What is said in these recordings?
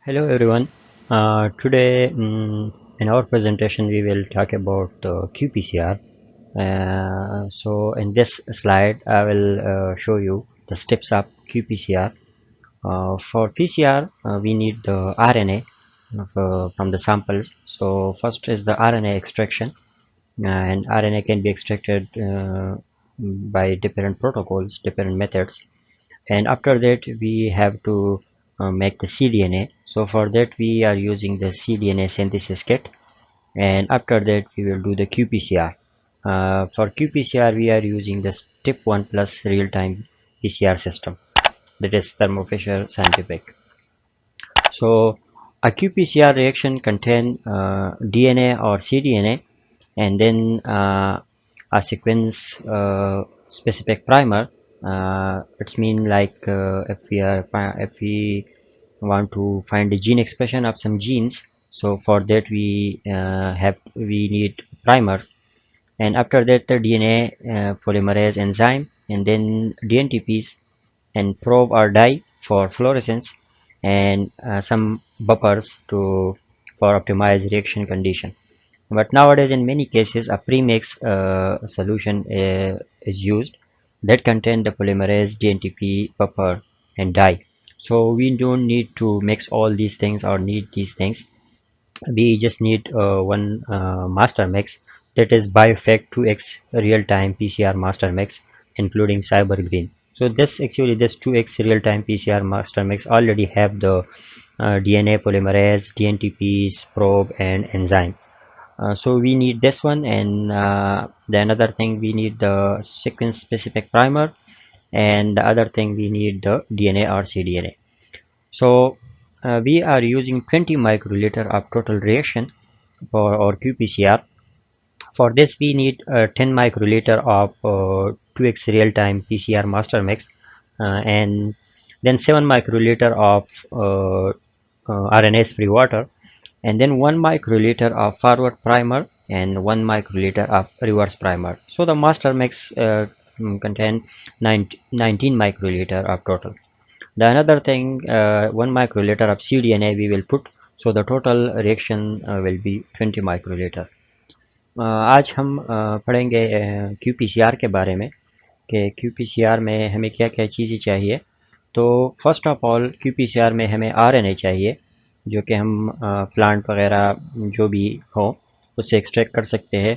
Hello everyone. Today in our presentation we will talk about qPCR. So in this slide I will show you the steps of qPCR. For PCR we need the RNA from the samples. So first is the RNA extraction, and RNA can be extracted by different protocols, different methods, and after that we have to make the cDNA. So for that we are using the cDNA synthesis kit, and after that we will do the qPCR. For qPCR we are using the step 1 plus real-time PCR system, that is Thermo Fisher Scientific. So a qPCR reaction contain DNA or cDNA, and then a sequence specific primer. It's mean like if we want to find the gene expression of some genes, so for that we need primers, and after that the DNA polymerase enzyme, and then DNTPs, and probe or dye for fluorescence, and some buffers for optimize reaction condition. But nowadays in many cases a premix solution is used that contain the polymerase, DNTP, buffer, and dye. So we don't need to mix all these things or need these things. We just need one master mix, that is BioFact 2x real-time PCR master mix, including cyber green. So this 2x real-time PCR master mix already have the DNA polymerase, DNTPs, probe, and enzyme. So we need this one, and the another thing we need the sequence specific primer, and the other thing we need the DNA or cDNA. So we are using 20 microliter of total reaction for our qPCR. For this we need 10 microliter of 2x real-time PCR master mix, and then 7 microliter of RNase free water, and then 1 microliter of forward primer and 1 microliter of reverse primer. So the master mix contain 19 microliter of total. The another thing 1 microliter of cDNA we will put, so the total reaction will be 20 microliter. आज हम पढ़ेंगे qPCR के बारे में कि qPCR में हमें क्या क्या चीज़ें चाहिए. तो फर्स्ट ऑफ ऑल qPCR में हमें RNA चाहिए, जो कि हम प्लांट वगैरह जो भी हो उससे एक्सट्रैक्ट कर सकते हैं.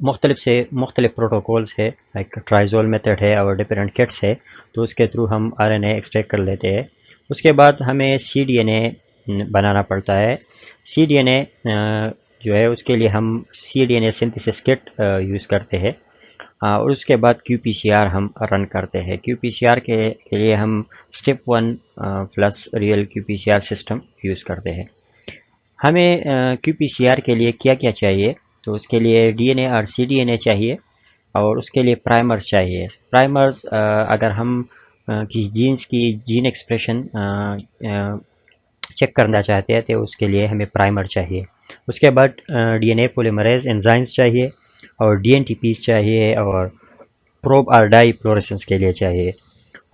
मुख्तलिफ प्रोटोकॉल्स है, लाइक ट्राइजोल मेथड है और डिफरेंट किट्स है, तो उसके थ्रू हम RNA एक्सट्रैक्ट कर लेते हैं. उसके बाद हमें cDNA बनाना पड़ता है. cDNA जो है उसके लिए हम cDNA सिंथेसिस किट यूज़ करते हैं, और उसके बाद qPCR हम रन करते हैं. qPCR के लिए हम step 1 plus real qPCR system use करते हैं. हमें qPCR के लिए क्या क्या चाहिए, तो उसके लिए DNA और cDNA चाहिए, और उसके लिए प्राइमर्स चाहिए. प्राइमर्स अगर हम किसी जीन्स की जीन एक्सप्रेशन चेक करना चाहते हैं तो उसके लिए हमें प्राइमर चाहिए. उसके बाद DNA पोलीमरेज एंजाइम्स चाहिए, और DNTPs चाहिए, और प्रोब और डाई फ्लोरेसेंस के लिए चाहिए,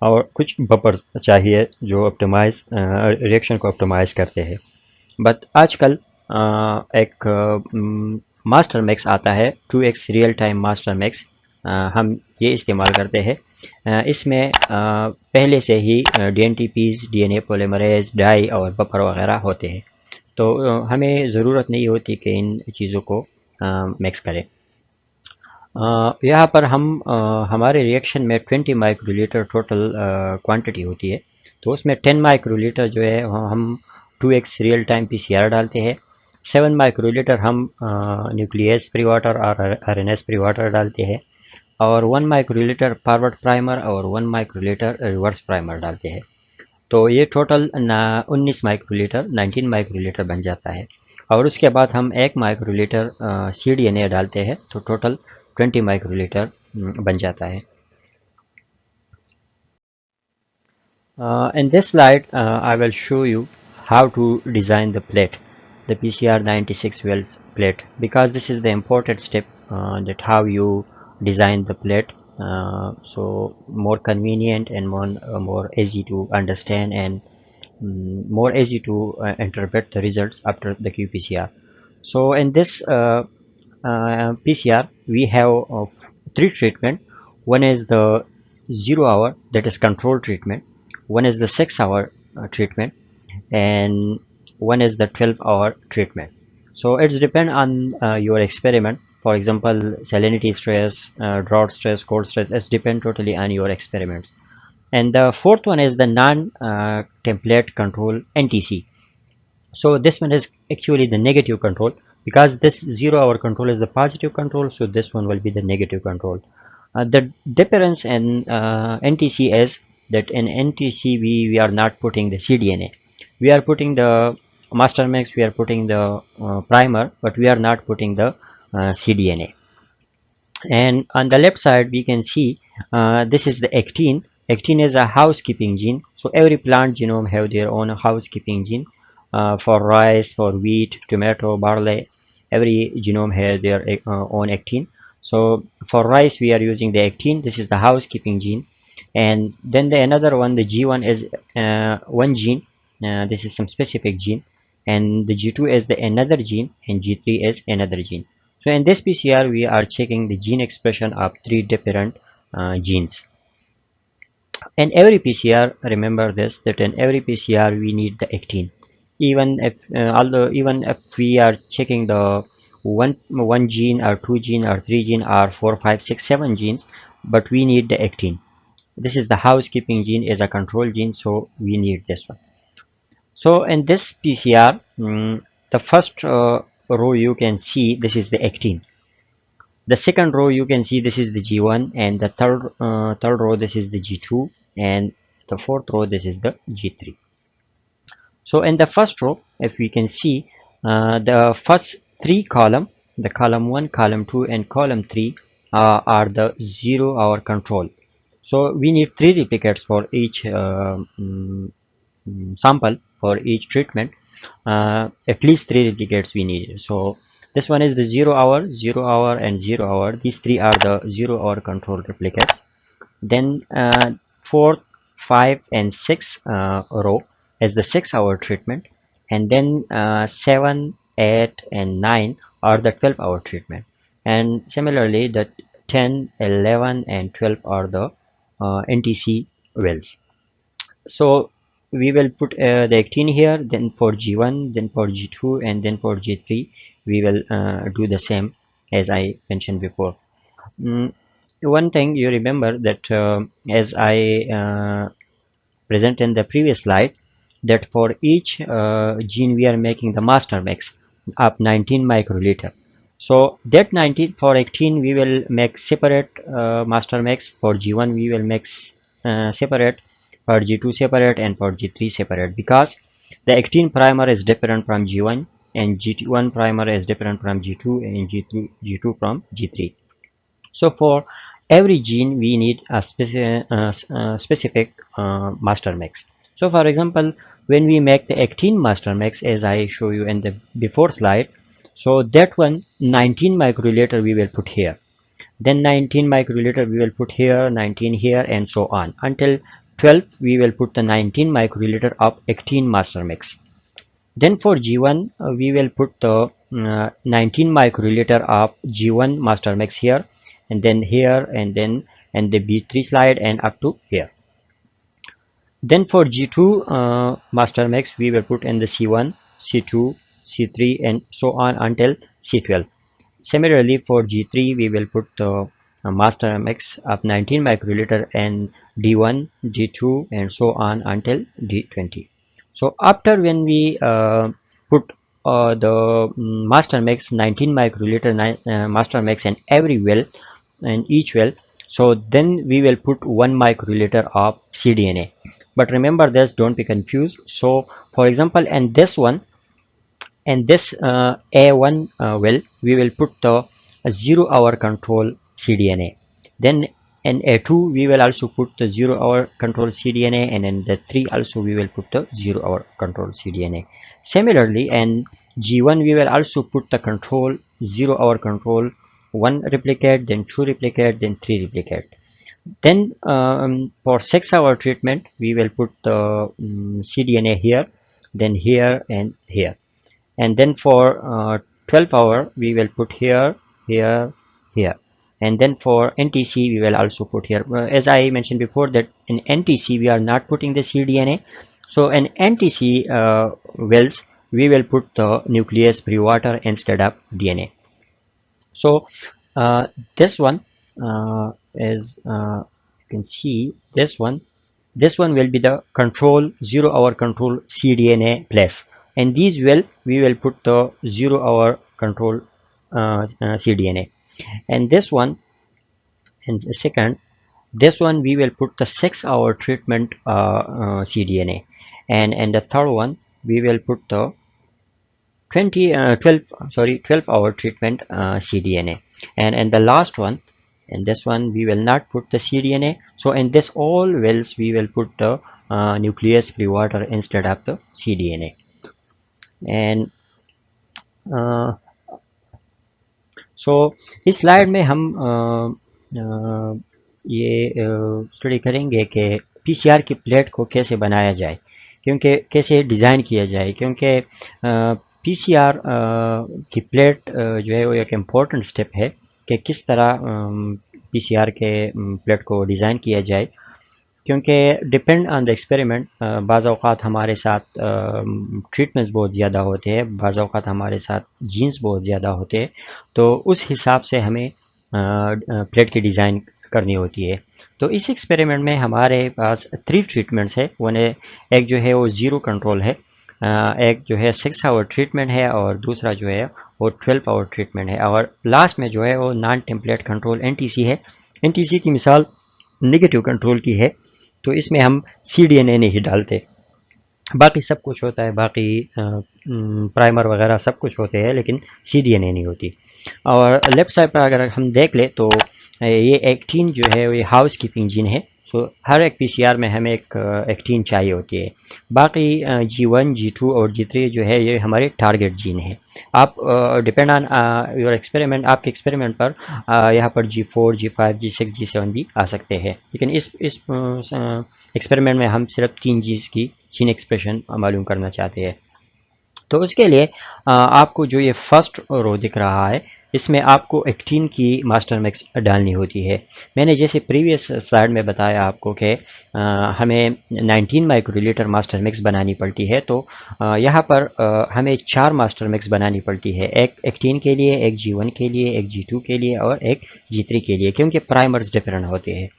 और कुछ बफर्स चाहिए जो ऑप्टिमाइज रिएक्शन को ऑप्टिमाइज करते हैं. बट आजकल एक मास्टर मिक्स आता है 2x real time master mix, हम ये इस्तेमाल करते हैं. इसमें पहले से ही DNTPs, DNA पोलीमरेज, डाई और बफर वगैरह होते हैं, तो हमें ज़रूरत नहीं होती कि इन चीज़ों को मिक्स करें. यहाँ पर हम हमारे रिएक्शन में 20 माइक्रोलीटर टोटल क्वांटिटी होती है, तो उसमें 10 माइक्रोलीटर जो है हम 2x रियल टाइम PCR डालते हैं. 7 माइक्रोलीटर हम न्यूक्लियस फ्री वाटर और RNase फ्री वाटर डालते हैं, और 1 माइक्रोलीटर फॉरवर्ड प्राइमर और 1 माइक्रोलीटर रिवर्स प्राइमर डालते हैं. तो ये टोटल 19 माइक्रोलीटर 19 माइक्रोलीटर बन जाता है. और उसके बाद हम 1 माइक्रोलीटर cDNA डालते हैं, तो टोटल 20 माइक्रोलीटर बन जाता है. In this slide I will show you how to design the plate, the PCR 96 wells plate, because this is the important step, that how you design the plate, so more convenient and more easy to understand and more easy to interpret the results after the qPCR. So in this PCR we have three treatment. One is the 0 hour, that is control treatment. One is the 6 hour treatment, and one is the 12 hour treatment. So it's depend on your experiment. For example, salinity stress, drought stress, cold stress, it's depend totally on your experiments. And the fourth one is the non template control NTC. So this one is actually the negative control, because this 0 hour control is the positive control, so this one will be the negative control. The difference in NTC is that in NTC we are not putting the cDNA. We are putting the master mix, we are putting the primer, but we are not putting the cDNA. And on the left side we can see this is the actin. Actin is a housekeeping gene, so every plant genome have their own housekeeping gene. For rice, for wheat, tomato, barley, every genome has their own actin. So for rice we are using the actin, this is the housekeeping gene. And then the another one, the G1 is one gene, this is some specific gene, and the G2 is the another gene, and G3 is another gene. So in this PCR we are checking the gene expression of three different genes. In every PCR, remember this, that in every PCR we need the actin. Even if we are checking the one gene or two gene or three gene or 4, 5, 6, 7 genes, but we need the actin. This is the housekeeping gene, is a control gene, so we need this one. So in this PCR, the first row you can see this is the actin. The second row you can see this is the G1, and the third row this is the G2, and the fourth row this is the G3. So in the first row, if we can see the first three column, the column 1, column 2, and column 3 are the 0 hour control. So we need 3 replicates for each sample, for each treatment. At least 3 replicates we need. So this one is the 0 hour, 0 hour, and 0 hour. These 3 are the 0 hour control replicates. Then 4, 5, and 6 row is the 6 hour treatment, and then 7, 8, and 9 are the 12 hour treatment. And similarly, the 10, 11, and 12 are the NTC wells. So we will put the actin here, then for G1, then for G2, and then for G3 we will do the same as I mentioned before. One thing you remember that as I present in the previous slide, that for each gene we are making the master mix up 19 microliter. So that 19 for actin we will make separate master mix. For G1 we will mix separate, for G2 separate, and for G3 separate, because the actin primer is different from G1, and G1 primer is different from G2, and G2 from G3. So for every gene we need a specific master mix. So for example, when we make the actin master mix, as I show you in the before slide, so that one 19 microliter we will put here, then 19 microliter we will put here, 19 here, and so on until 12 we will put the 19 microliter of actin master mix. Then for G1 we will put the 19 microliter of G1 master mix here, and then here, and then the B3 slide, and up to here. Then for G2 master mix we will put in the C1, C2, C3, and so on until C12. Similarly for G3 we will put the master mix of 19 microliter and D1, D2, and so on until D20. So after when we put the master mix 19 microliter master mix in every well, and each well, so then we will put 1 microliter of cDNA. But remember this, don't be confused. So for example, in this one, and this A1 well, we will put the 0 hour control cDNA. Then in A2 we will also put the 0 hour control cDNA, and in the 3 also we will put the 0 hour control cDNA. Similarly, in G1 we will also put the control 0 hour control, 1 replicate, then 2 replicate, then 3 replicate. Then for 6-hour treatment, we will put the cDNA here, then here and here. And then for 12-hour, we will put here, here, here. And then for NTC, we will also put here. As I mentioned before, that in NTC, we are not putting the cDNA. So in NTC wells, we will put the nucleus pre-water instead of DNA. So this one is you can see this one will be the control 0-hour control cDNA place, and these we will put the 0-hour control cDNA, and this one, and the second, this one we will put the 6-hour treatment cDNA, and the third one we will put the 12-hour treatment cDNA, and the last one, and this one we will not put the cDNA. So in this all wells we will put the nucleus pre-water instead of the cDNA. And सो इस slide में हम ये study करेंगे कि PCR की plate को कैसे बनाया जाए, क्योंकि कैसे डिज़ाइन किया जाए, क्योंकि पीसीआर की प्लेट जो है वो एक इम्पोर्टेंट स्टेप है कि किस तरह पीसीआर के प्लेट को डिज़ाइन किया जाए, क्योंकि डिपेंड ऑन द एक्सपेरिमेंट बाज़ औक़ात हमारे साथ ट्रीटमेंट्स बहुत ज़्यादा होते हैं, बाज़ औक़ात हमारे साथ जीन्स बहुत ज़्यादा होते हैं, तो उस हिसाब से हमें प्लेट की डिज़ाइन करनी होती है। तो इस एक्सपेरिमेंट में हमारे पास 3 ट्रीटमेंट्स है। वन एक जो है वो ज़ीरो कंट्रोल है, एक जो है 6 आवर ट्रीटमेंट है, और दूसरा जो है वो 12 आवर ट्रीटमेंट है, और लास्ट में जो है वो नॉन टेम्पलेट कंट्रोल एनटीसी है। एनटीसी की मिसाल नेगेटिव कंट्रोल की है, तो इसमें हम cDNA नहीं डालते, बाकी सब कुछ होता है, बाकी प्राइमर वगैरह सब कुछ होते हैं, लेकिन cDNA नहीं होती। और लेफ्ट साइड पर अगर हम देख ले तो ये एक्टीन जो है ये हाउसकीपिंग जीन है। सो हर एक पीसीआर में हमें एक एक्टीन चाहिए होती है। बाकी G1, G2 और G3 जो है ये हमारे टारगेट जीन है। आप डिपेंड ऑन योर एक्सपेरिमेंट, आपके एक्सपेरिमेंट पर यहाँ पर G4, G5, G6, G7 भी आ सकते हैं, लेकिन इस एक्सपेरिमेंट में हम सिर्फ 3 जीन्स की जीन एक्सप्रेशन मालूम करना चाहते हैं। तो उसके लिए आपको जो ये फर्स्ट रो दिख रहा है, इसमें आपको एक्टीन की मास्टर मिक्स डालनी होती है। मैंने जैसे प्रीवियस स्लाइड में बताया आपको कि हमें 19 माइक्रोलीटर मास्टर मिक्स बनानी पड़ती है, तो यहाँ पर हमें 4 मास्टर मिक्स बनानी पड़ती है, एक एक्टीन के लिए, एक G1 के लिए, एक G2 के लिए और एक G3 के लिए, क्योंकि प्राइमर्स डिफरेंट होते हैं।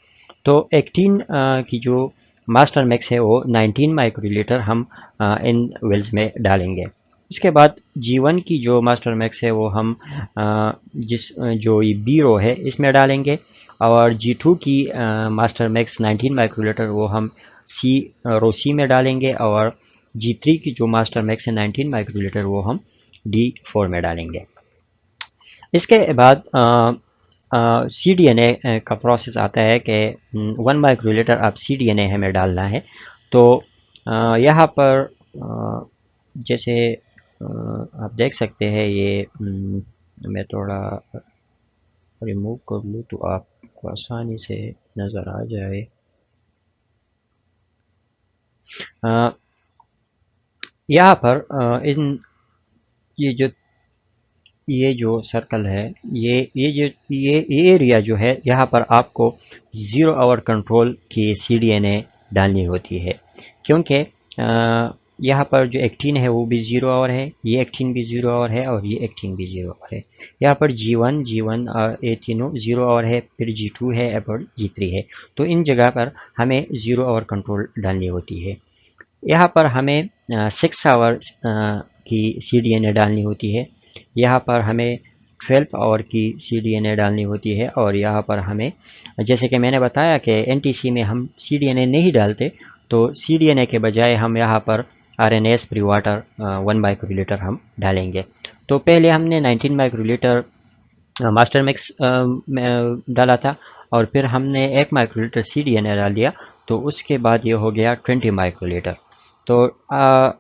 तो एक्टीन की जो मास्टर मिक्स है वो 19 माइक्रोलीटर हम इन वेल्स में डालेंगे। उसके बाद G1 की जो मास्टर मिक्स है वो हम जो ये बी रो है इसमें डालेंगे, और G2 की मास्टर मिक्स 19 माइक्रोलीटर वो हम रो सी में डालेंगे, और G3 की जो मास्टर मिक्स है 19 माइक्रोलीटर वो हम D4 में डालेंगे। इसके बाद cDNA का प्रोसेस आता है कि 1 माइक्रोलीटर आप cDNA हमें डालना है। तो यहाँ पर जैसे आप देख सकते हैं, ये मैं थोड़ा रिमूव कर लूँ तो आपको आसानी से नज़र आ जाए। यहाँ पर ये जो सर्कल है, ये एरिया जो है, यहाँ पर आपको 0 आवर कंट्रोल की cDNA डालनी होती है, क्योंकि यहाँ पर जो एक्टीन है वो भी 0 आवर है, ये एक्टीन भी 0 आवर है, और ये एक्टीन भी 0 आवर है। यहाँ पर G1 ये तीनों 0 आवर है, फिर G2 है और G3 है, तो इन जगह पर हमें 0 आवर कंट्रोल डालनी होती है। यहाँ पर हमें 6 आवर की cDNA डालनी होती है, यहाँ पर हमें 12 आवर की cDNA डालनी होती है, और यहाँ पर हमें, जैसे कि मैंने बताया कि एनटीसी में हम cDNA नहीं डालते, तो cDNA के बजाय हम यहाँ पर RNase pre-water 1 माइक्रोलीटर हम डालेंगे। तो पहले हमने 19 माइक्रोलीटर मास्टर मिक्स डाला था, और फिर हमने 1 माइक्रोलीटर cDNA डाल दिया, तो उसके बाद ये हो गया 20 माइक्रोलीटर। तो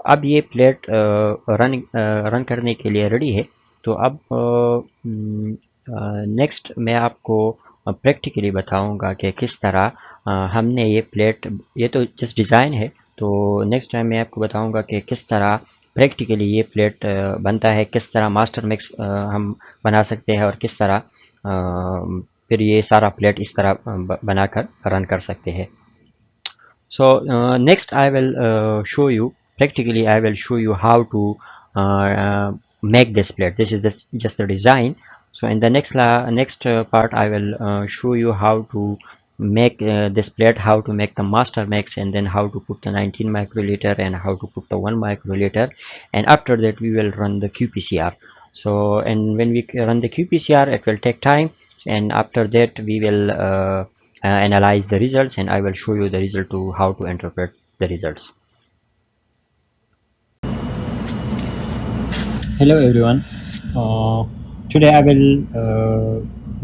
अब ये प्लेट रन करने के लिए रेडी है। तो अब नेक्स्ट मैं आपको प्रैक्टिकली बताऊंगा कि किस तरह हमने ये प्लेट, ये तो जस्ट डिज़ाइन है, तो नेक्स्ट टाइम मैं आपको बताऊंगा कि किस तरह प्रैक्टिकली ये प्लेट बनता है, किस तरह मास्टर मिक्स हम बना सकते हैं और किस तरह फिर ये सारा प्लेट इस तरह बनाकर रन कर सकते हैं. So next I will show you practically. I will show you how to make this plate. This is just the design. So in the next part I will show you how to make this plate, how to make the master mix, and then how to put the 19 microliter and how to put the 1 microliter, and after that we will run the qPCR. So and when we run the qPCR, it will take time, and after that we will analyze the results, and I will show you the result to how to interpret the results. Hello everyone. Today I will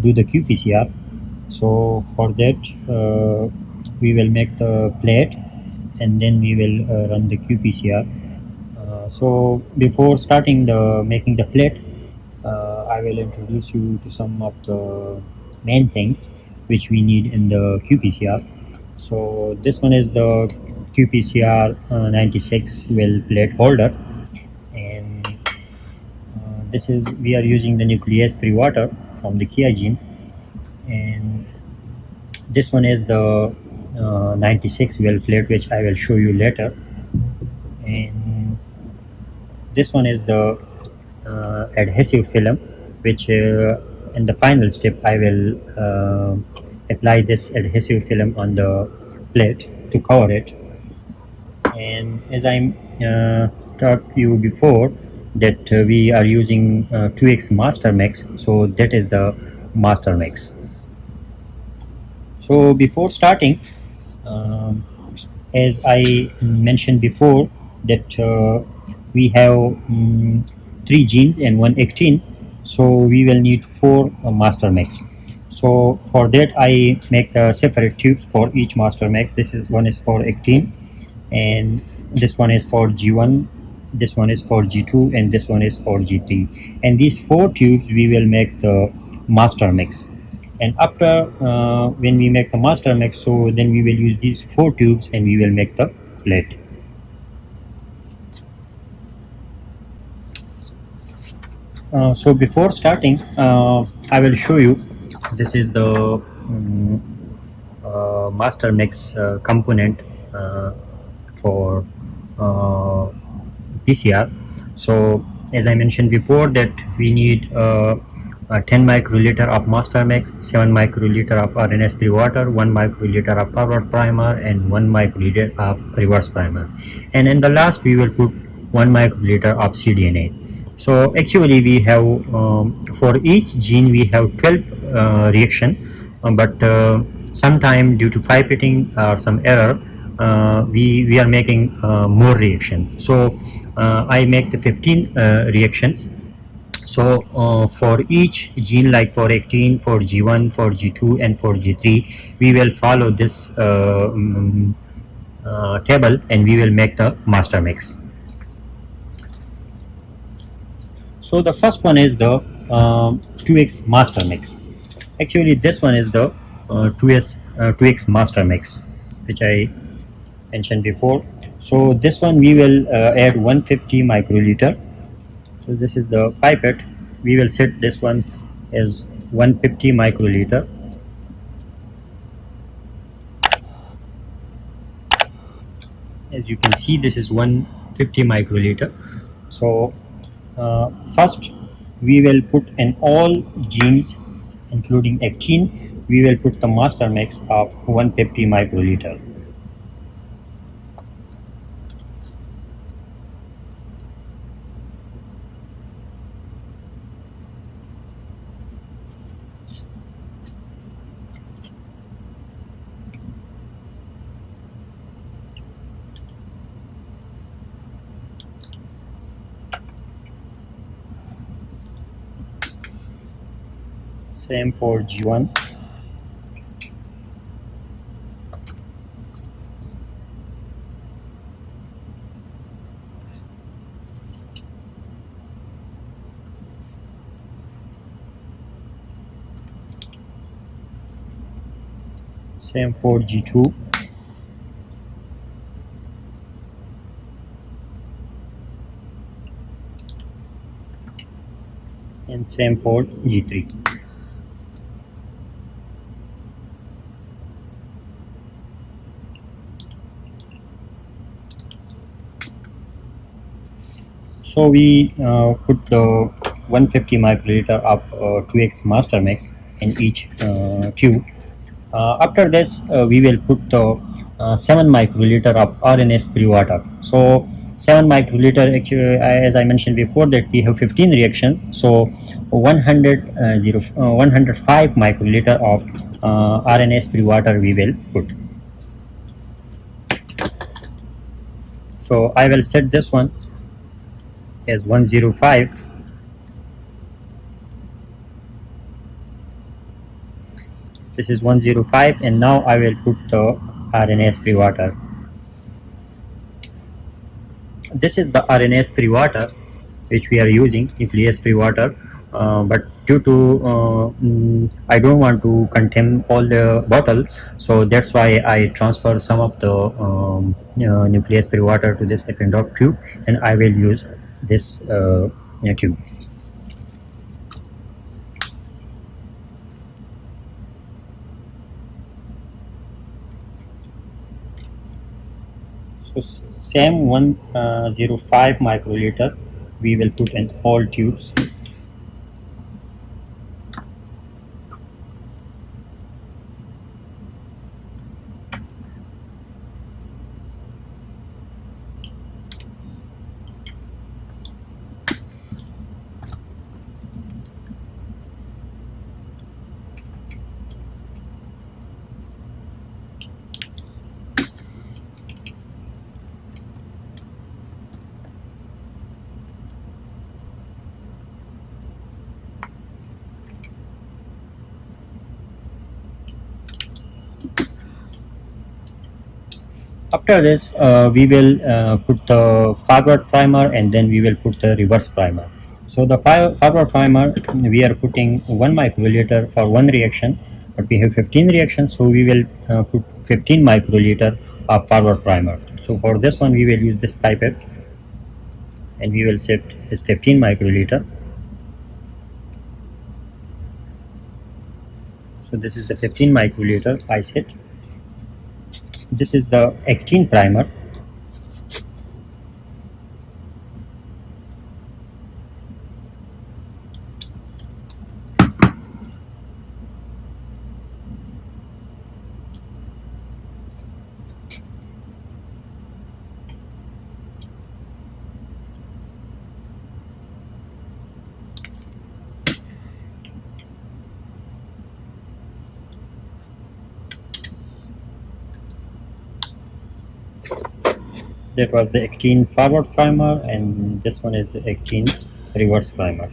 do the qPCR. So for that we will make the plate and then we will run the qPCR. So before starting the making the plate, I will introduce you to some of the main things which we need in the qPCR. So this one is the qPCR 96 well plate holder, and this is, we are using the nuclease free water from the Kia gene, and this one is the 96 well plate which I will show you later, and this one is the adhesive film which in the final step I will apply this adhesive film on the plate to cover it. And as I talked to you before that we are using 2x master mix, so that is the master mix. So before starting, um, as I mentioned before that we have 3 genes and 1 actin, so we will need 4 master mix. So for that I make separate tubes for each master mix. This is one is for actin, and this one is for G1, this one is for G2, and this one is for G3, and these 4 tubes we will make the master mix. And after when we make the master mix, so then we will use these 4 tubes and we will make the plate. So before starting I will show you, this is the master mix component for PCR. So as I mentioned before that we need 10 microliter of master mix, 7 microliter of RNA free water, 1 microliter of forward primer, and 1 microliter of reverse primer, and in the last we will put 1 microliter of cDNA. So actually we have for each gene we have 12 reaction, but sometime due to pipetting or some error we are making more reaction. So I make the 15 reactions. So for each gene, like for actin, for G1, for G2, and for G3, we will follow this table and we will make the master mix. So the first one is the 2x master mix. Actually this one is the 2x master mix which I mentioned before. So this one we will add 150 microliter. So this is the pipette. We will set this one as 150 microliter. As you can see, this is 150 microliter. So first we will put in all genes including actin, we will put the master mix of 150 microliter. Same for G1. Same for G2. And same for G3. So we put the 150 microliter of 2x master mix in each tube. After this, we will put the 7 microliter of RNA pre-water. So 7 microliter, actually, as I mentioned before, that we have 15 reactions. So 105 microliter of RNA pre-water we will put. So I will set this one as 105. This is 105, and now I will put the RNA water. This is the RNA water which we are using, nucleus free water. But due to I don't want to contain all the bottle, so that's why I transfer some of the nucleus free water to this drop tube, and I will use this tube. So same 105 microliter we will put in all tubes. After this, we will put the forward primer, and then we will put the reverse primer. So the forward primer, we are putting 1 microliter for one reaction, but we have 15 reactions, so we will put 15 microliter of forward primer. So for this one, we will use this pipette, and we will set is 15 microliter. So this is the 15 microliter I set. This is the 18 primer. That was the 18 forward primer, and this one is the 18 reverse primer.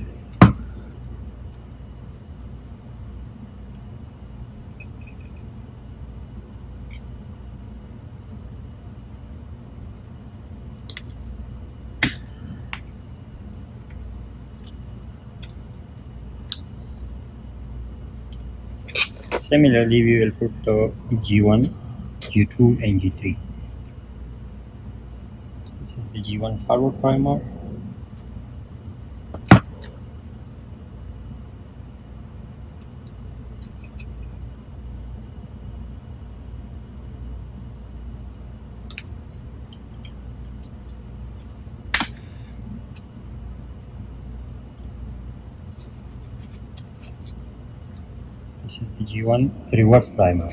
Similarly, we will put the G1, G2, and G3. This is the G1 forward primer. This is the G1 reverse primer.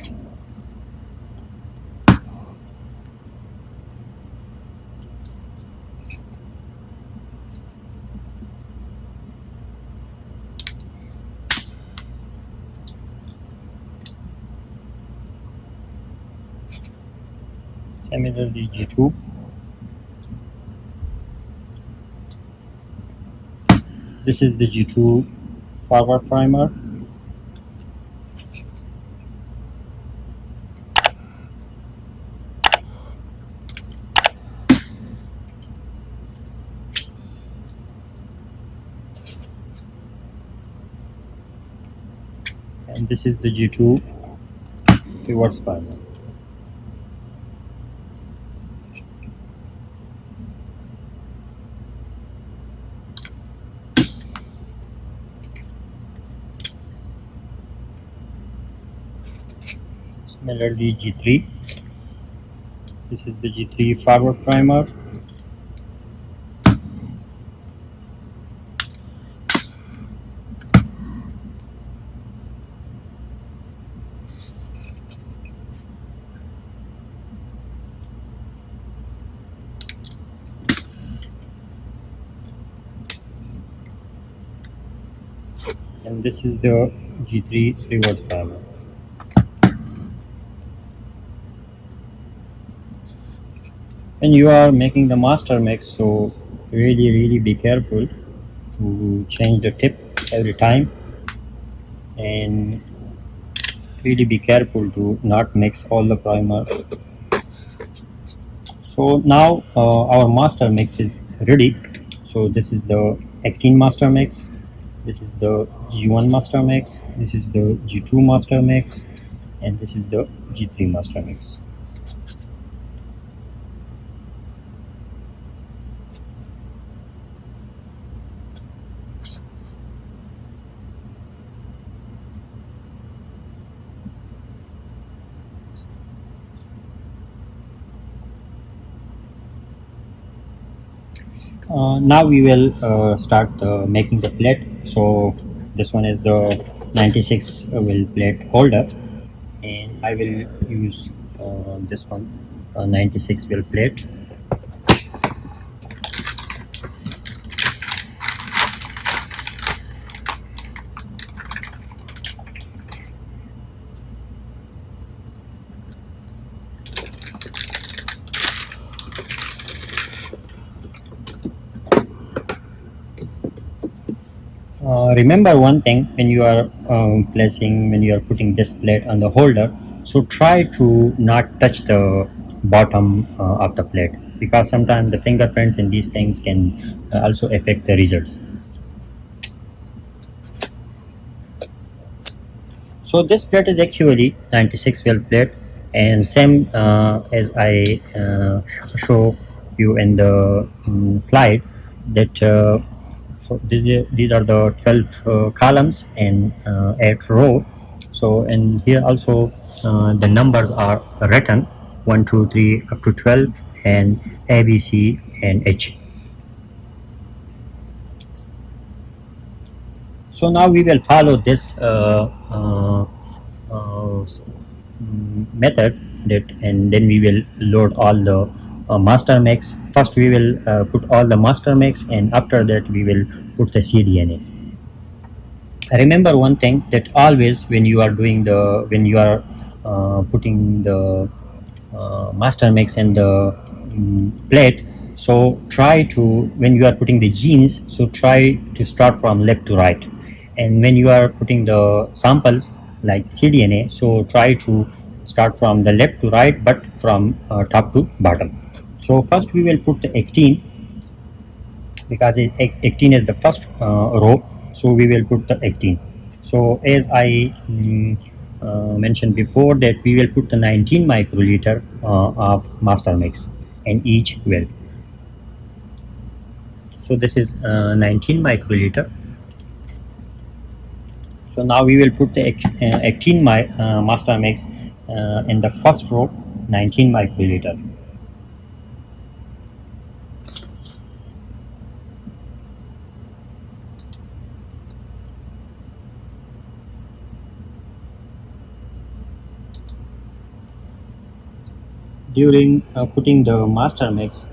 Similarly, G2. This is the G2 forward primer. And this is the G2 reverse primer. Similarly, G3. This is the G3 forward primer. And this is the G3 reverse primer. When you are making the master mix, so really be careful to change the tip every time, and really be careful to not mix all the primer. So now our master mix is ready. So this is the actin master mix, this is the G1 master mix, this is the G2 master mix, and this is the G3 master mix. Now we will start making the plate. So this one is the 96 will plate holder, and I will use this one 96 will plate. Remember one thing when you are when you are putting this plate on the holder, so try to not touch the bottom of the plate, because sometimes the fingerprints and these things can also affect the results. So this plate is actually 96 well plate, and same as I show you in the slide, that these are the 12 columns and 8 row. So and here also the numbers are written 1 2 3 up to 12, and A B C and H. So now we will follow this method, that and then we will load all the master mix. First we will put all the master mix, and after that we will put the cDNA. Remember one thing, that always when you are doing the when you are putting the master mix in the plate, so try to, when you are putting the genes, so try to start from left to right, and when you are putting the samples like cDNA, so try to start from the left to right, but from top to bottom. So first we will put the actin, because actin is the first row, so we will put the actin. So as I mentioned before, that we will put the 19 microliter of master mix in each well. So this is 19 microliter. So now we will put the actin master mix in the first row, 19 microliter. During putting the master mix,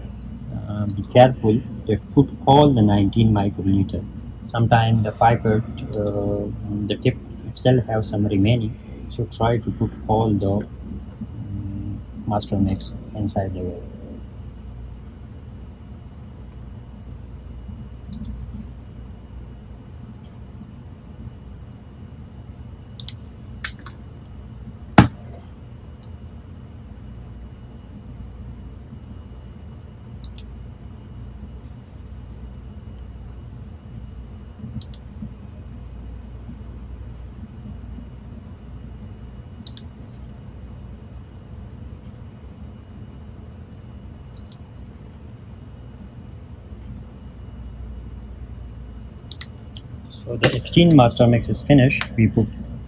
be careful that put all the 19 microliter. Sometimes the pipette, the tip still have some remaining, so try to put all the master mix inside the well. So the 18 master mix is finished. We put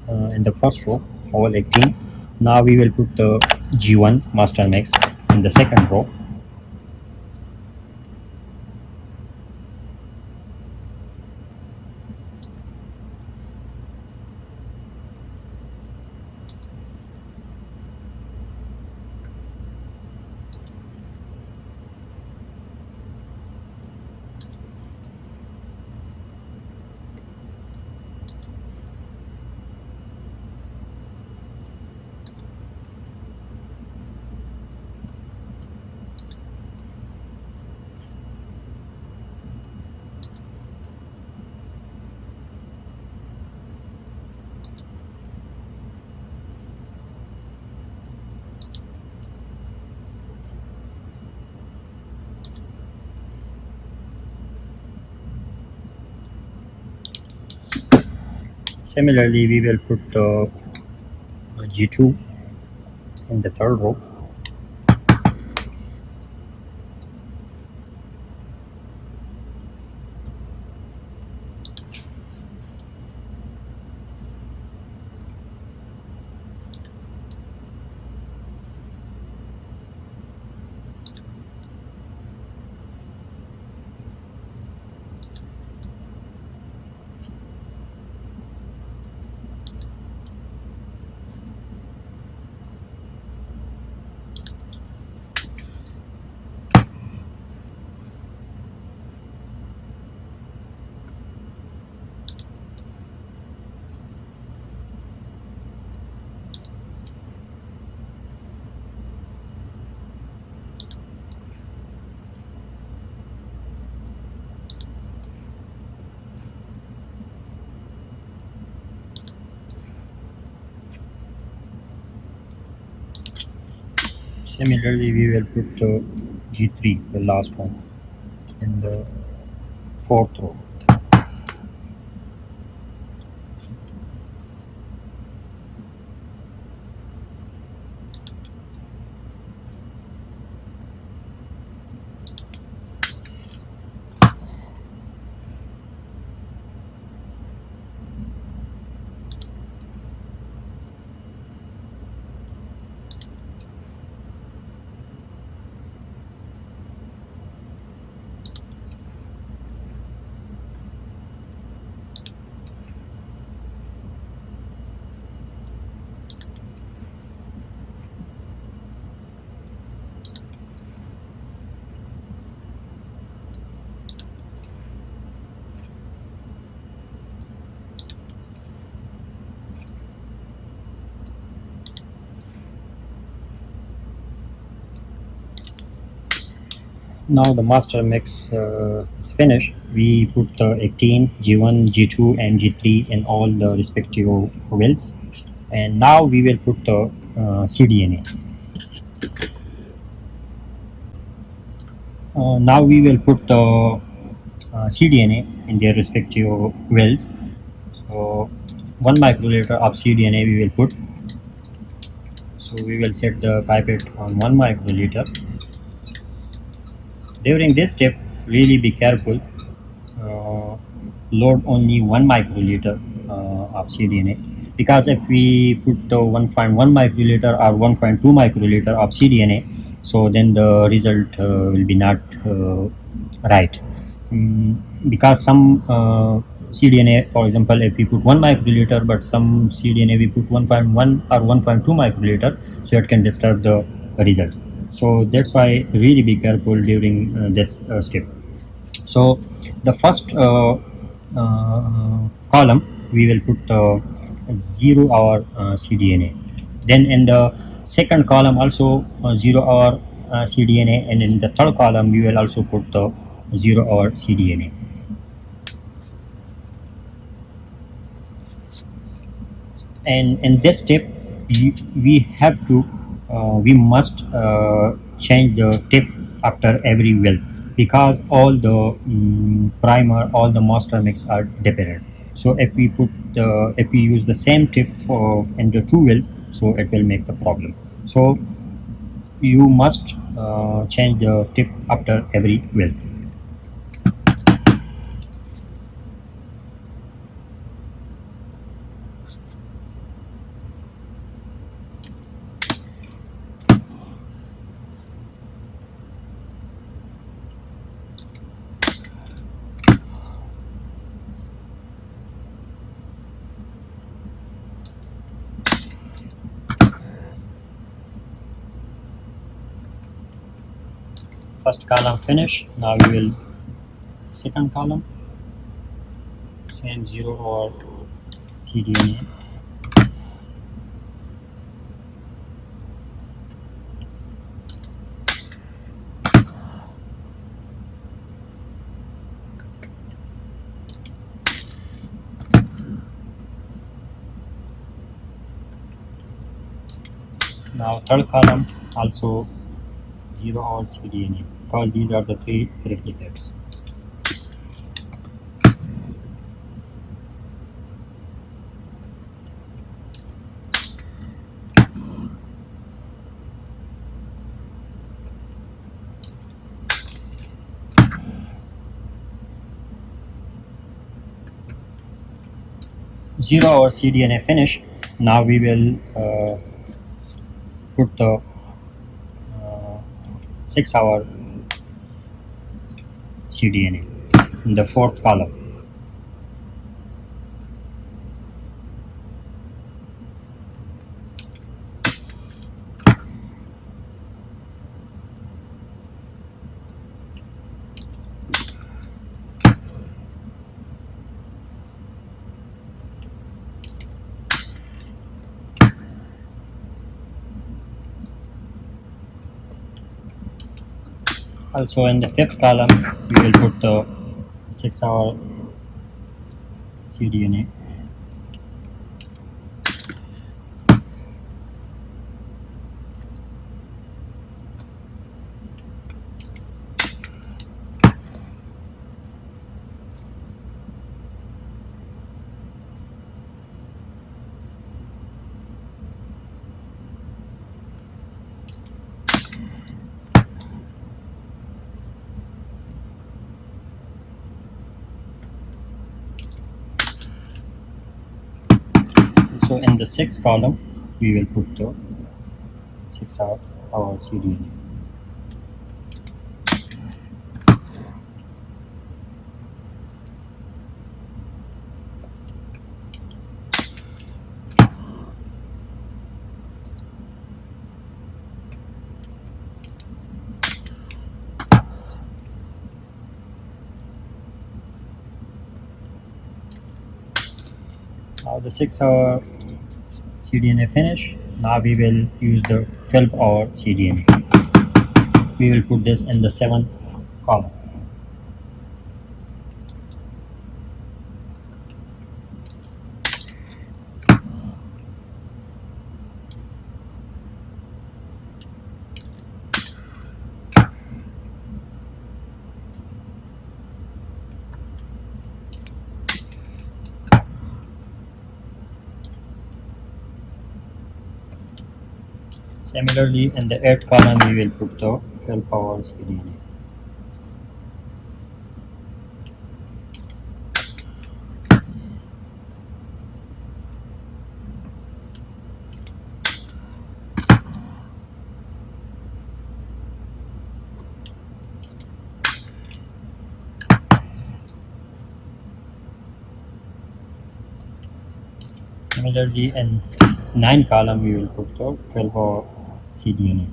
in the first row all 18. Now we will put the G1 master mix in the second row. Similarly, we will put G2 in the third row. Similarly, we will put G3, the last one, in the fourth row. Now the master mix is finished. We put 18, G1, G2 and G3 in all the respective wells, and now we will put the cDNA. Now we will put the cDNA in their respective wells. So 1 microliter of cDNA we will put. So we will set the pipette on 1 microliter. During this step, really be careful. Load only 1 microliter of cDNA, because if we put the 1.1 microliter or 1.2 microliter of cDNA, so then the result will be not right. Because some cDNA, for example, if we put 1 microliter, but some cDNA we put 1.1 or 1.2 microliter, so it can disturb the results. So that's why really be careful during this step. So the first column we will put 0-hour cDNA. Then in the second column also 0-hour cDNA, and in the third column we will also put the 0-hour cDNA. And in this step we have to we must change the tip after every well, because all the primer, all the master mix are different. So if we put if we use the same tip for in the two wells, so it will make the problem. So you must change the tip after every well. First column finish. Now we will second column, same 0 or cDNA. Now third column also 0 or cDNA, because these are the 3 replicates. Zero or cDNA finish. Now we will put the 6-hour cDNA in the fourth column. Also in the fifth column we will put the 6-hour cDNA. So in the sixth column we will put the 6-hour cDNA. Now the 6-hour cDNA finish. Now we will use the 12-hour cDNA. We will put this in the 7th column. Similarly, in the 8th column, we will put the 12-hour cDNA. Similarly, in 9th column, we will put the 12-hour cDNA.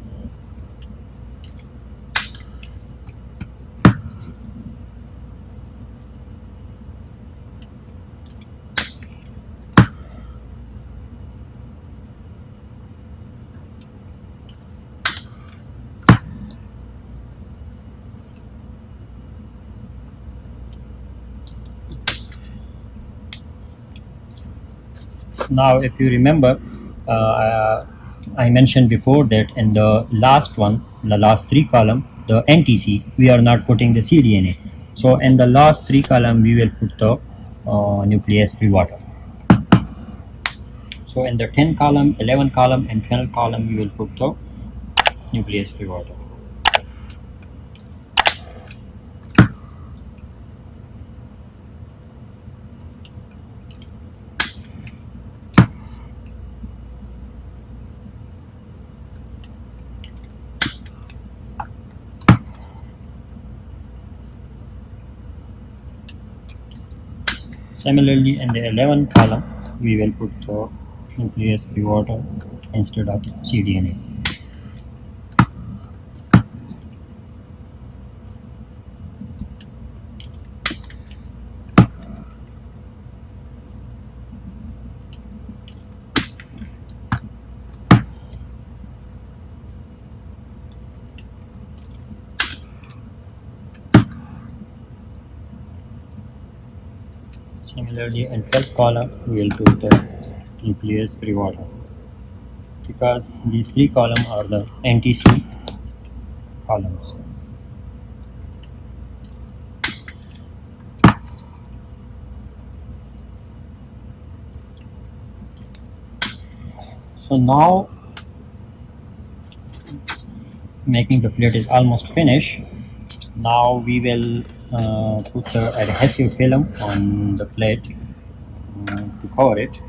Now, if you remember, I mentioned before that in the last one, the last 3 column, the NTC, we are not putting the cDNA. So in the last 3 column, we will put the nuclease-free water. So in the 10 column, 11 column, and 12 column, we will put the nuclease-free water. Similarly, in the 11th column, we will put the nuclease-free water instead of cDNA. Similarly, in 12th column, we will put the nucleus prevota because these three columns are the NTC columns. So now making the plate is almost finished. Now we will put the adhesive film on the plate to cover it.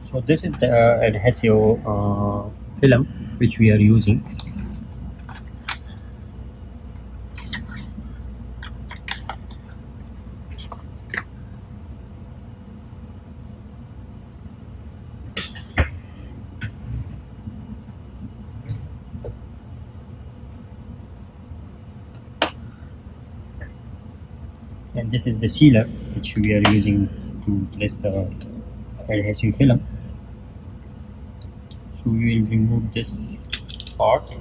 So this is the adhesive film which we are using. And this is the sealer which we are using to place the adhesive film. So we will remove this part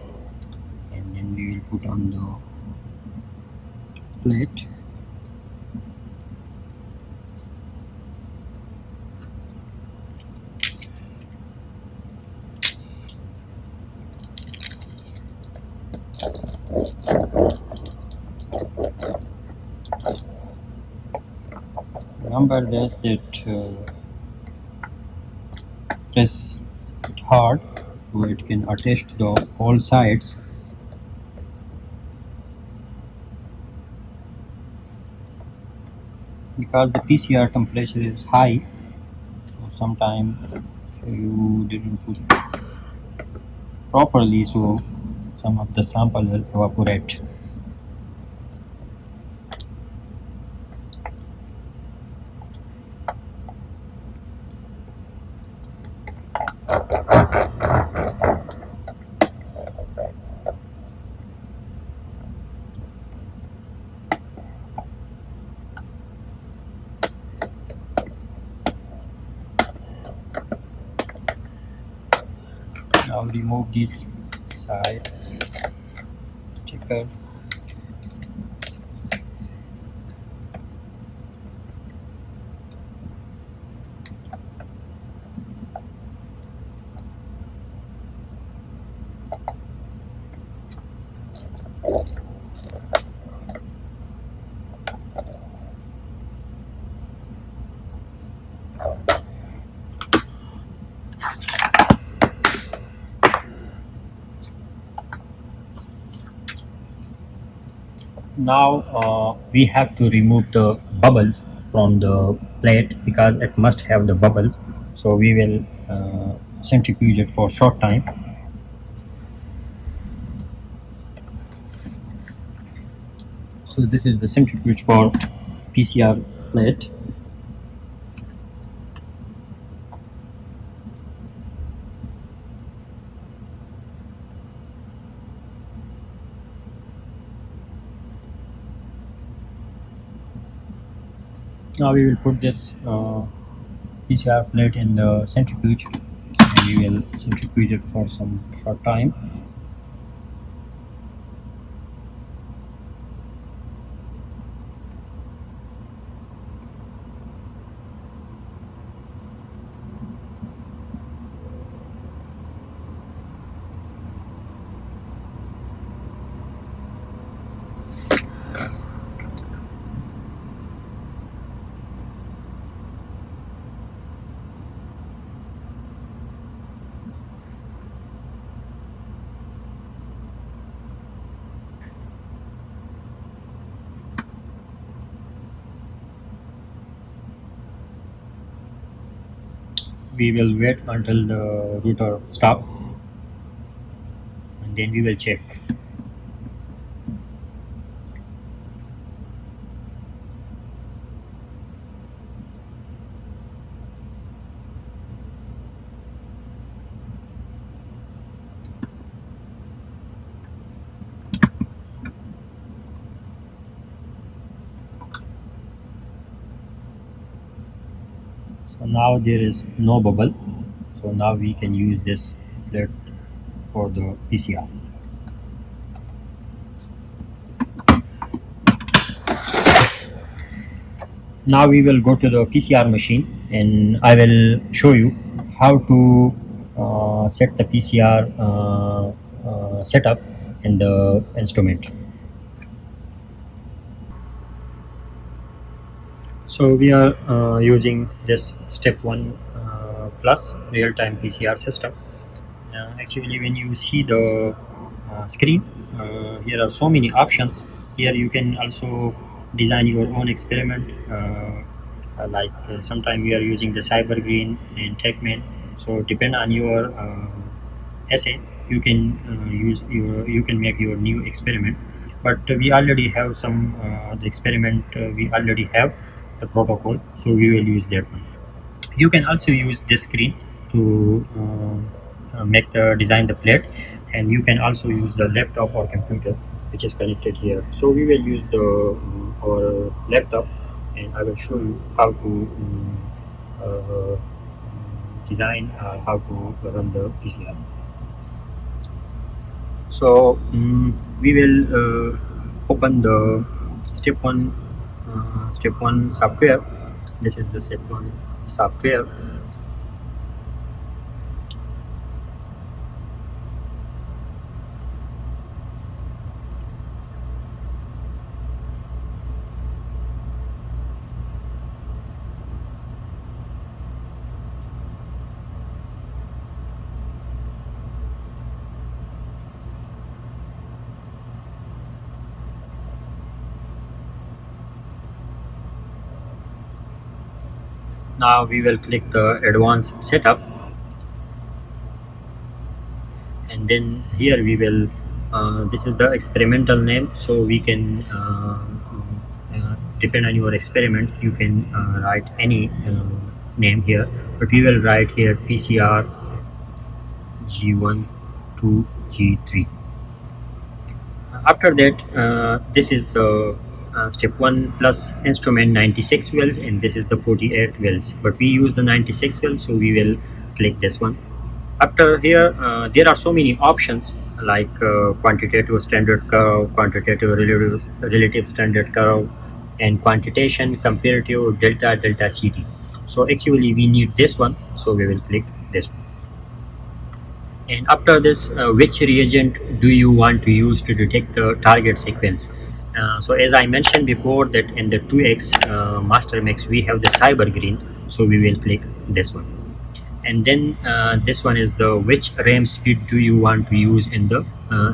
and then we will put on the plate. Remember this that press it hard so it can attach to the all sides. Because the PCR temperature is high, so sometimes you didn't put properly, so some of the sample will evaporate. Now remove these sides sticker. Now we have to remove the bubbles from the plate because it must have the bubbles. So we will centrifuge it for a short time. So this is the centrifuge for PCR plate. Now we will put this PCR plate in the centrifuge and we will centrifuge it for some short time. We will wait until the router stop and then we will check. So now there is no bubble, so now we can use this plate for the PCR. Now we will go to the PCR machine and I will show you how to set the PCR setup in the instrument. So we are using this step 1 plus real-time PCR system. Actually, when you see the screen, here are so many options. Here you can also design your own experiment. Sometime we are using the cyber green and TechMan. So depend on your essay, you can you can make your new experiment. But we already have some the experiment. We already have the protocol, so we will use that one. You can also use this screen to make the design the plate, and you can also use the laptop or computer which is connected here. So we will use the our laptop, and I will show you how to uh, design how to run the PCR. So we will open the step one software. This is the step one software. Now we will click the advanced setup, and then here we will this is the experimental name, so we can depend on your experiment, you can write any name here, but we will write here PCR G1 to G3. After that, this is the step 1 plus instrument 96 wells, and this is the 48 wells, but we use the 96 wells, so we will click this one. After here, there are so many options like quantitative standard curve, quantitative relative standard curve, and quantitation, comparative, delta CD. So actually we need this one, so we will click this one. And after this, which reagent do you want to use to detect the target sequence? So as I mentioned before, that in the 2x master mix we have the cyber green, so we will click this one. And then this one is the which RAM speed do you want to use in the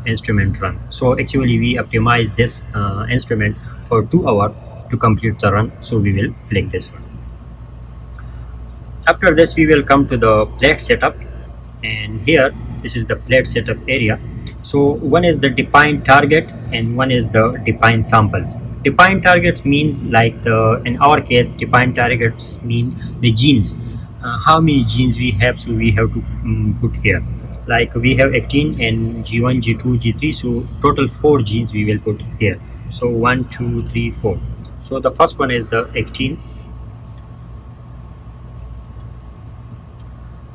instrument run. So actually we optimize this instrument for 2 hours to complete the run, so we will click this one. After this, we will come to the plate setup, and here this is the plate setup area. So one is the defined target and one is the defined samples. Defined targets means like the, in our case, defined targets mean the genes, how many genes we have, so we have to put here. Like we have 18 and G1, G2, G3, so total 4 genes we will put here. So 1, 2, 3, 4. So the first one is the 18.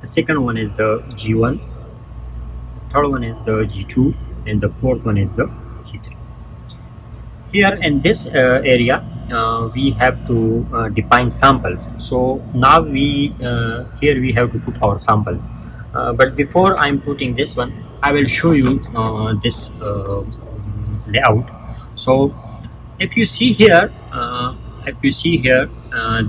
The second one is the G1, the third one is the G2, and the fourth one is the G3. Here in this area, we have to define samples. So now we here we have to put our samples. But before I'm putting this one, I will show you this layout. So if you see here,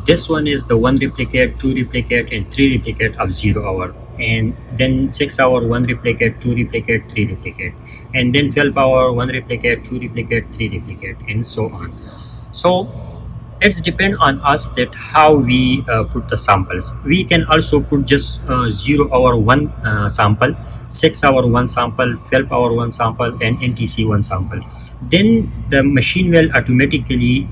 this one is the 1 replicate, 2 replicate, and 3 replicate of 0 hour, and then 6 hour 1 replicate, 2 replicate, 3 replicate, and then 12 hour 1 replicate, 2 replicate, 3 replicate, and so on. So it's depend on us that how we put the samples. We can also put just 0 hour 1 sample, 6 hour 1 sample, 12 hour 1 sample, and NTC 1 sample. Then the machine will automatically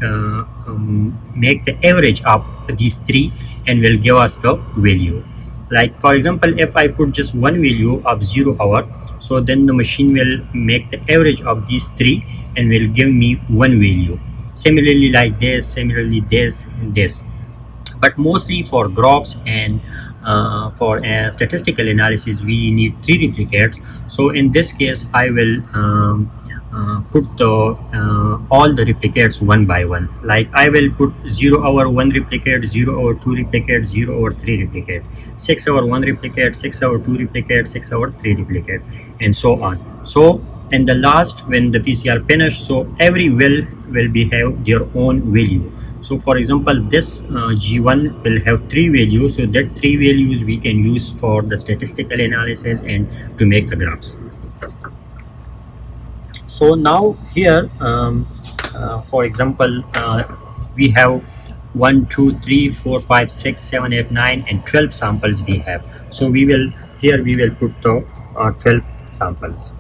make the average of these 3 and will give us the value. Like for example, if I put just one value of 0 hour, so then the machine will make the average of these 3 and will give me one value. Similarly like this, similarly this and this. but mostly for groups and for statistical analysis we need 3 replicates. So in this case I will put the all the replicates one by one. Like I will put 0 over 1 replicate, 0 over 2 replicate, 0 over 3 replicate, 6 over 1 replicate, 6 over 2 replicate, 6 over 3 replicate, and so on. So in the last when the PCR finish, so every will be have their own value. So for example this G1 will have 3 values, so that 3 values we can use for the statistical analysis and to make the graphs. So now here for example we have 1 2 3 4 5 6 7 8 9 and 12 samples we have. So we will here we will put the 12 samples.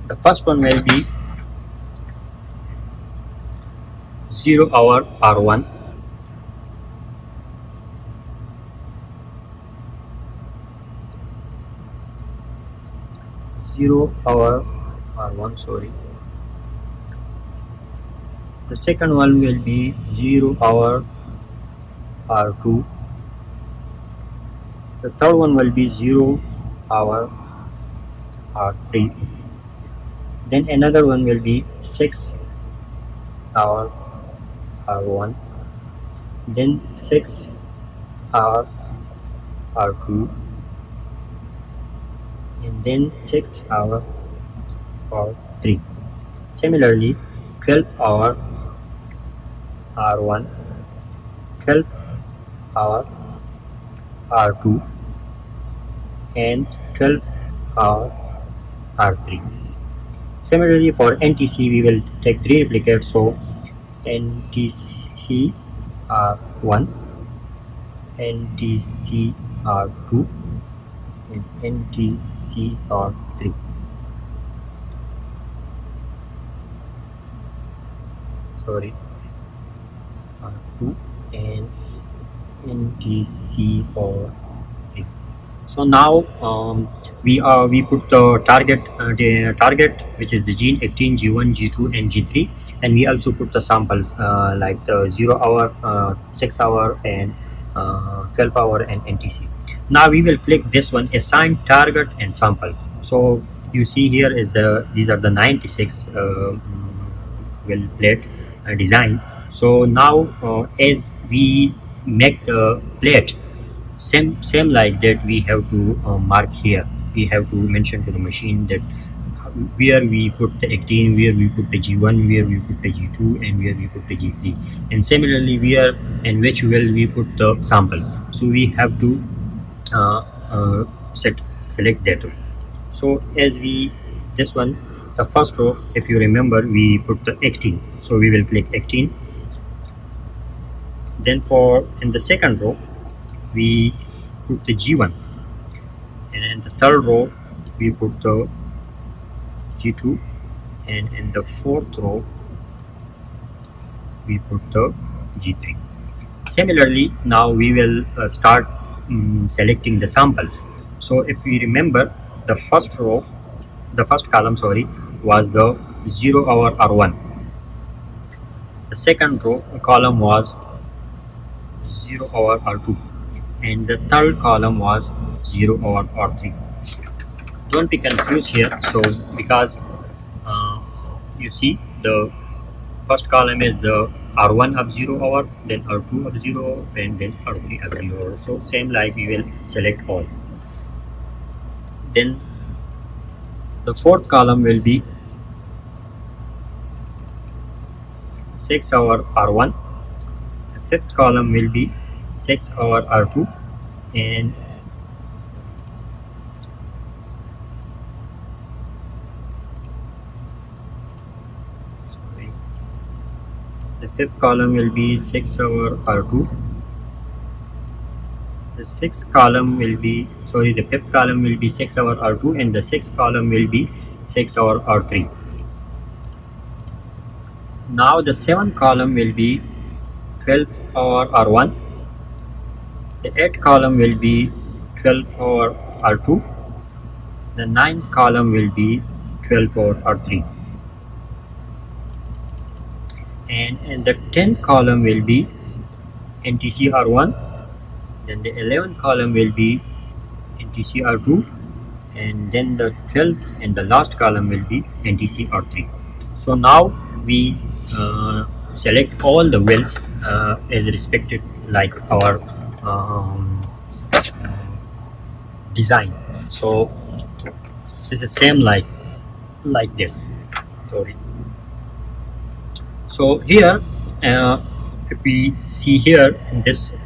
The first one will be 0 hour R1, 0 hour R1, sorry. The second one will be 0 hour R2. The third one will be 0 hour R3. Then another one will be 6 hour R1. Then 6 hour R2. And then 6 hour R3. Similarly, 12 hour R1, 12 hour R2, and 12 hour R3. Similarly, for NTC, we will take 3 replicates. So NTC R1, NTC R2, and NTC R3. Sorry, R2 and NTC R3. So now we put the target which is the gene 18, G1, G2, and G3, and we also put the samples like the 0 hour, 6 hour, and 12 hour and NTC. Now we will click this one, assign target and sample. So you see here is these are the 96 well plate design. So now as we make the plate same like that, we have to mark here. We have to mention to the machine that where we put the 18, where we put the G1, where we put the G2, and where we put the G3, and similarly where and which will we put the samples. So we have to uh, uh, select that one. So as we this one, the first row, if you remember, we put the 18, so we will click 18. Then for in the second row we put the G1, and in the third row we put the G2, and in the fourth row we put the G3. Similarly, now we will start selecting the samples. So if we remember, the first column, sorry, was the 0 hour R1. The second row column was 0 hour R2, and the third column was 0 hour R3. Don't be confused here. So because you see the first column is the R1 of 0 hour, then R2 of 0, and then R3 of 0. So same like we will select all. Then the fourth column will be 6 hour R1. The fifth column will be 6 hour R2, and the fifth column will be 6 hour R2. The sixth column will be, sorry, the fifth column will be 6 hour R2, and the sixth column will be 6 hour R3. Now the seventh column will be 12 hour R1. The eighth column will be 12 hour R2. The ninth column will be 12 hour R3. and in the 10th column will be NTCR1, then the 11th column will be NTCR2, and then the 12th and the last column will be NTCR3. So now we select all the wells as respected like our um, design. So this is same like this. Sorry. So here, if we see here in this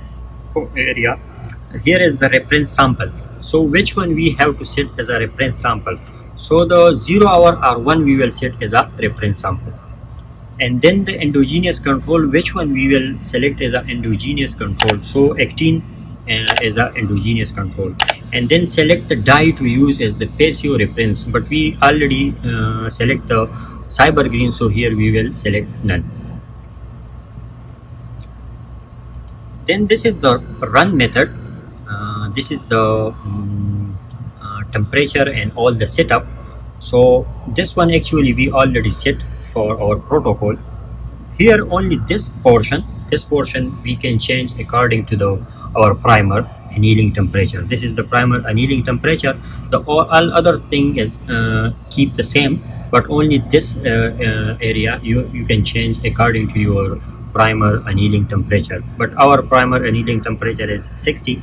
area, here is the reference sample. So which one we have to set as a reference sample? So the 0 hour R1 we will set as a reference sample, and then the endogenous control, which one we will select as an endogenous control. So actin is an endogenous control, and then select the dye to use as the patio reference, but we already select the cyber green, so here we will select none. Then this is the run method. This is the temperature and all the setup. So this one actually we already set for our protocol. Here only this portion we can change according to the our primer annealing temperature. This is the primer annealing temperature. The all other thing is keep the same, but only this area you can change according to your primer annealing temperature. But our primer annealing temperature is 60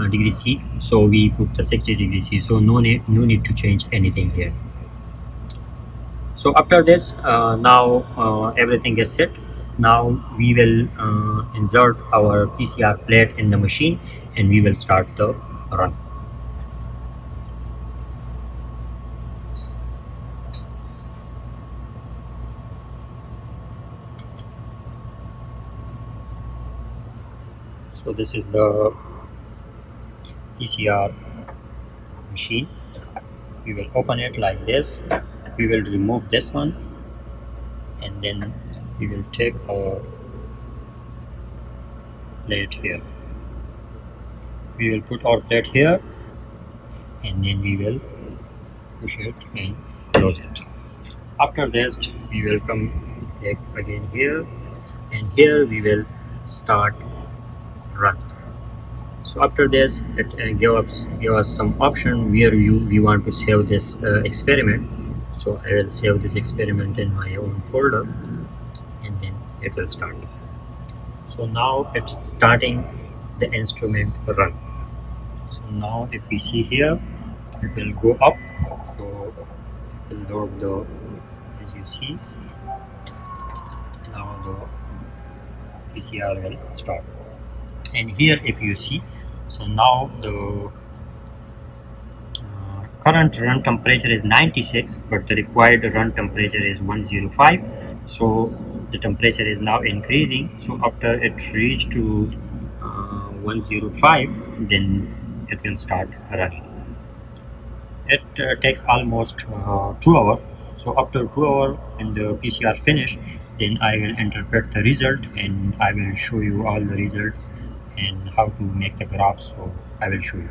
degrees C, so we put the 60 degrees C, so no need to change anything here. So after this, now everything is set. Now we will insert our PCR plate in the machine, and we will start the run. So this is the PCR machine. We will open it like this. We will remove this one, and then we will take our plate here. We will put our plate here, and then we will push it and close it. After this, we will come back again here, and here we will start run. So after this, it give us some option where we want to save this experiment. So I will save this experiment in my own folder, and then it will start. So now it's starting the instrument run. So now if we see here, it will go up. So it will load the, as you see, now the PCR will start. And here if you see, so now the current run temperature is 96, but the required run temperature is 105. So the temperature is now increasing. So after it reach to 105, then it will start running. It takes almost 2 hours. So after 2 hours and the PCR finish, then I will interpret the result, and I will show you all the results and how to make the graphs. So I will show you.